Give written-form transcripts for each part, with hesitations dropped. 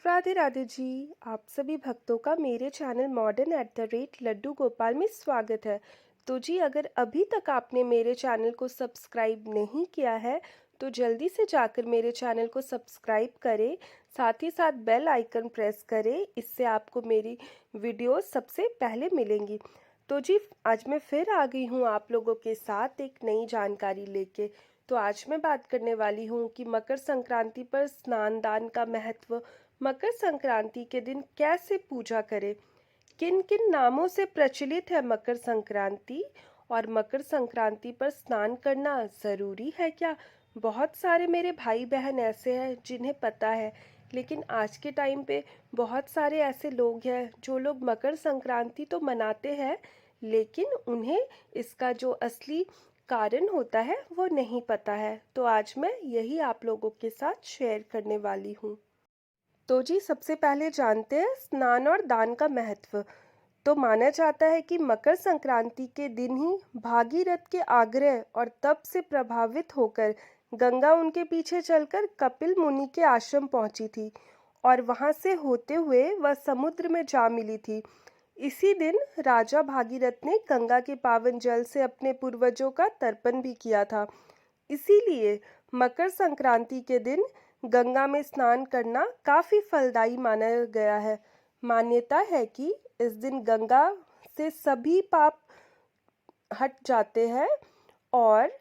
राधे राधे जी। आप सभी भक्तों का मेरे channel modern at the rate Laddu Gopal में स्वागत है। तो जी, अगर अभी तक आपने मेरे चैनल को सब्सक्राइब नहीं किया है तो जल्दी से जाकर मेरे चैनल को सब्सक्राइब करें। साथ ही साथ बेल आइकन प्रेस करें, इससे आपको मेरी वीडियोस सबसे पहले मिलेंगी। तो जी, आज मैं फिर आ गई हूँ आप लोगों के साथ एक नई जानकारी लेके। तो आज मैं बात करने वाली हूँ कि मकर संक्रांति पर स्नान दान का महत्व, मकर संक्रांति के दिन कैसे पूजा करें, किन किन नामों से प्रचलित है मकर संक्रांति, और मकर संक्रांति पर स्नान करना ज़रूरी है क्या। बहुत सारे मेरे भाई बहन ऐसे हैं जिन्हें पता है, लेकिन आज के टाइम पे बहुत सारे ऐसे लोग हैं जो लोग मकर संक्रांति तो मनाते हैं, लेकिन उन्हें इसका जो असली कारण होता है वो नहीं पता है। तो आज मैं यही आप लोगों के साथ शेयर करने वाली हूँ। तो जी, सबसे पहले जानते हैं स्नान और दान का महत्व। तो माना जाता है कि मकर संक्रांति के दिन ही भागीरथ के आग्रह और तप से प्रभावित होकर गंगा उनके पीछे चलकर कपिल मुनि के आश्रम पहुंची थी और वहां से होते हुए वह समुद्र में जा मिली थी। इसी दिन राजा भागीरथ ने गंगा के पावन जल से अपने पूर्वजों का तर्पण भी किया था। इसीलिए मकर संक्रांति के दिन गंगा में स्नान करना काफी फलदायी माना गया है। मान्यता है कि इस दिन गंगा से सभी पाप हट जाते हैं और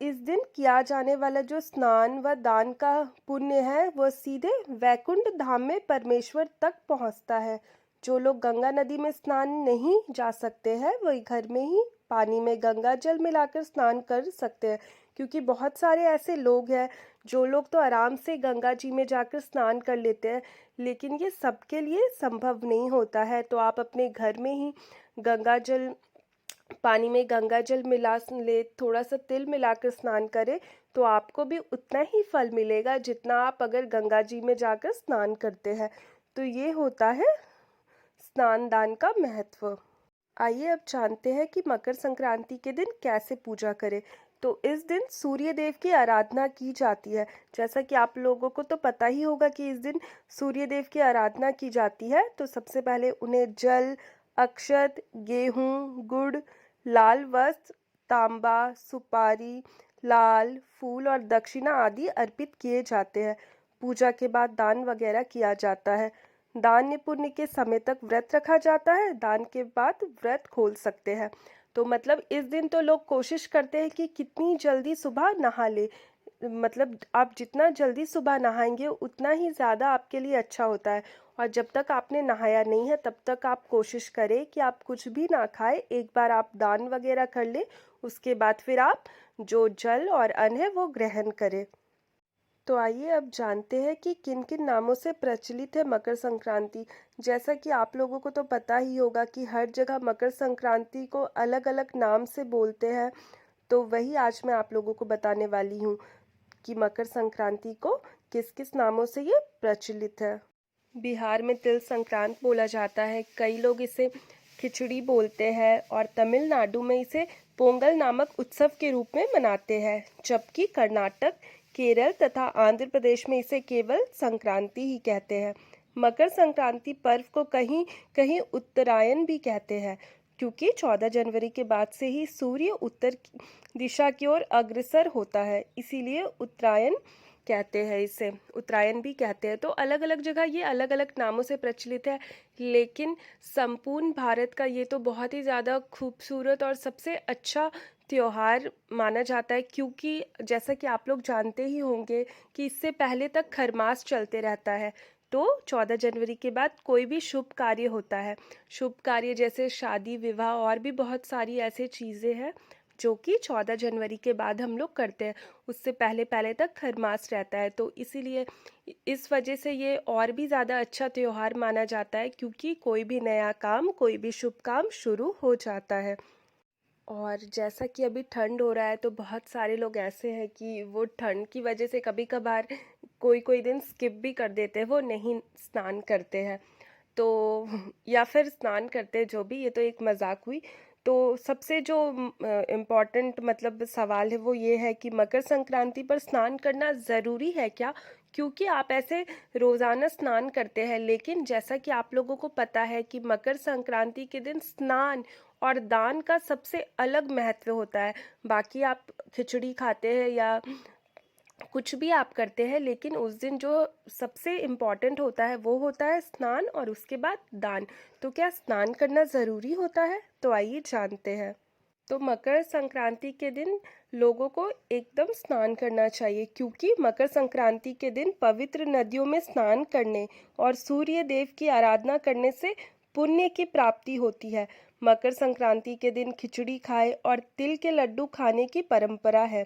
इस दिन किया जाने वाला जो स्नान व दान का पुण्य है वह सीधे वैकुंठ धाम में परमेश्वर तक पहुंचता है। जो लोग गंगा नदी में स्नान नहीं जा सकते हैं वही घर में ही पानी में गंगा जल मिलाकर स्नान कर सकते हैं, क्योंकि बहुत सारे ऐसे लोग हैं जो लोग तो आराम से गंगा जी में जाकर स्नान कर लेते हैं, लेकिन ये सबके लिए संभव नहीं होता है। तो आप अपने घर में ही गंगा जल, पानी में गंगा जल मिला ले, थोड़ा सा तिल मिलाकर स्नान करें तो आपको भी उतना ही फल मिलेगा जितना आप अगर गंगा जी में जाकर स्नान करते हैं। तो ये होता है स्नान दान का महत्व। आइए अब जानते हैं कि मकर संक्रांति के दिन कैसे पूजा करें। तो इस दिन सूर्य देव की आराधना की जाती है। जैसा कि आप लोगों को तो पता ही होगा कि इस दिन सूर्य देव की आराधना की जाती है। तो सबसे पहले उन्हें जल, अक्षत, गेहूं, गुड़, लाल वस्त्र, तांबा, सुपारी, लाल फूल और दक्षिणा आदि अर्पित किए जाते हैं। पूजा के बाद दान वगैरह किया जाता है। दान पुण्य के समय तक व्रत रखा जाता है, दान के बाद व्रत खोल सकते हैं। तो मतलब इस दिन तो लोग कोशिश करते हैं कि कितनी जल्दी सुबह नहा ले। मतलब आप जितना जल्दी सुबह नहाएंगे उतना ही ज़्यादा आपके लिए अच्छा होता है। और जब तक आपने नहाया नहीं है तब तक आप कोशिश करें कि आप कुछ भी ना खाएं। एक बार आप दान वगैरह कर लें, उसके बाद फिर आप जो जल और अन्न है वो ग्रहण करें। तो आइए अब जानते हैं कि किन किन नामों से प्रचलित है मकर संक्रांति। जैसा कि आप लोगों को तो पता ही होगा कि हर जगह मकर संक्रांति को अलग अलग नाम से बोलते हैं। तो वही आज मैं आप लोगों को बताने वाली हूँ कि मकर संक्रांति को किस किस नामों से ये प्रचलित है। बिहार में तिल संक्रांत बोला जाता है, कई लोग इसे खिचड़ी बोलते हैं, और तमिलनाडु में इसे पोंगल नामक उत्सव के रूप में मनाते हैं, जबकि कर्नाटक, केरल तथा आंध्र प्रदेश में इसे केवल संक्रांति ही कहते हैं। मकर संक्रांति पर्व को कहीं कहीं उत्तरायण भी कहते हैं, क्योंकि 14 जनवरी के बाद से ही सूर्य उत्तर दिशा की ओर अग्रसर होता है, इसीलिए उत्तरायण कहते हैं, इसे उत्तरायण भी कहते हैं। तो अलग अलग जगह ये अलग अलग नामों से प्रचलित है, लेकिन संपूर्ण भारत का ये तो बहुत ही ज़्यादा खूबसूरत और सबसे अच्छा त्योहार माना जाता है, क्योंकि जैसा कि आप लोग जानते ही होंगे कि इससे पहले तक खरमास चलते रहता है। तो 14 जनवरी के बाद कोई भी शुभ कार्य होता है, शुभ कार्य जैसे शादी विवाह और भी बहुत सारी ऐसी चीज़ें हैं जो कि 14 जनवरी के बाद हम लोग करते हैं। उससे पहले पहले तक खरमास रहता है, तो इसीलिए इस वजह से ये और भी ज़्यादा अच्छा त्योहार माना जाता है, क्योंकि कोई भी नया काम, कोई भी शुभ काम शुरू हो जाता है। और जैसा कि अभी ठंड हो रहा है तो बहुत सारे लोग ऐसे हैं कि वो ठंड की वजह से कभी कभार कोई कोई दिन स्किप भी कर देते हैं, वो नहीं स्नान करते हैं। तो या फिर स्नान करते हैं, जो भी, ये तो एक मजाक हुई। तो सबसे जो इम्पोर्टेंट मतलब सवाल है वो ये है कि मकर संक्रांति पर स्नान करना ज़रूरी है क्या, क्योंकि आप ऐसे रोज़ाना स्नान करते हैं, लेकिन जैसा कि आप लोगों को पता है कि मकर संक्रांति के दिन स्नान और दान का सबसे अलग महत्व होता है। बाकी आप खिचड़ी खाते हैं या कुछ भी आप करते हैं, लेकिन उस दिन जो सबसे इम्पोर्टेंट होता है वो होता है स्नान और उसके बाद दान। तो क्या स्नान करना ज़रूरी होता है? तो आइए जानते हैं। तो मकर संक्रांति के दिन लोगों को एकदम स्नान करना चाहिए, क्योंकि मकर संक्रांति के दिन पवित्र नदियों में स्नान करने और सूर्य देव की आराधना करने से पुण्य की प्राप्ति होती है। मकर संक्रांति के दिन खिचड़ी खाए और तिल के लड्डू खाने की परंपरा है।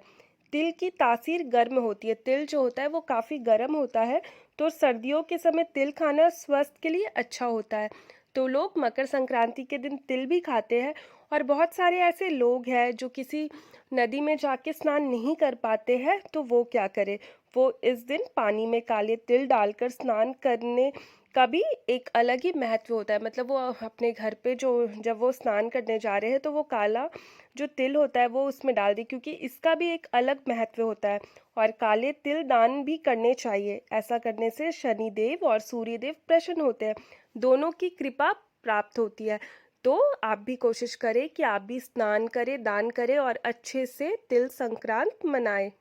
तिल की तासीर गर्म होती है। तिल जो होता है वो काफ़ी गर्म होता है, तो सर्दियों के समय तिल खाना स्वास्थ्य के लिए अच्छा होता है। तो लोग मकर संक्रांति के दिन तिल भी खाते हैं। और बहुत सारे ऐसे लोग हैं जो किसी नदी में जाके स्नान नहीं कर पाते हैं, तो वो क्या करें, वो इस दिन पानी में काले तिल डालकर स्नान करने का भी एक अलग ही महत्व होता है। मतलब वो अपने घर पे जो जब वो स्नान करने जा रहे हैं तो वो काला जो तिल होता है वो उसमें डाल दे, क्योंकि इसका भी एक अलग महत्व होता है। और काले तिल दान भी करने चाहिए। ऐसा करने से शनिदेव और सूर्यदेव प्रसन्न होते हैं, दोनों की कृपा प्राप्त होती है। तो आप भी कोशिश करें कि आप भी स्नान करें, दान करें और अच्छे से तिल संक्रांत मनाएं।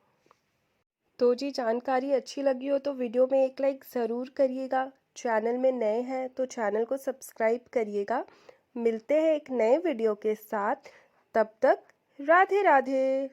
तो जी, जानकारी अच्छी लगी हो तो वीडियो में एक लाइक ज़रूर करिएगा। चैनल में नए हैं तो चैनल को सब्सक्राइब करिएगा। मिलते हैं एक नए वीडियो के साथ। तब तक राधे राधे।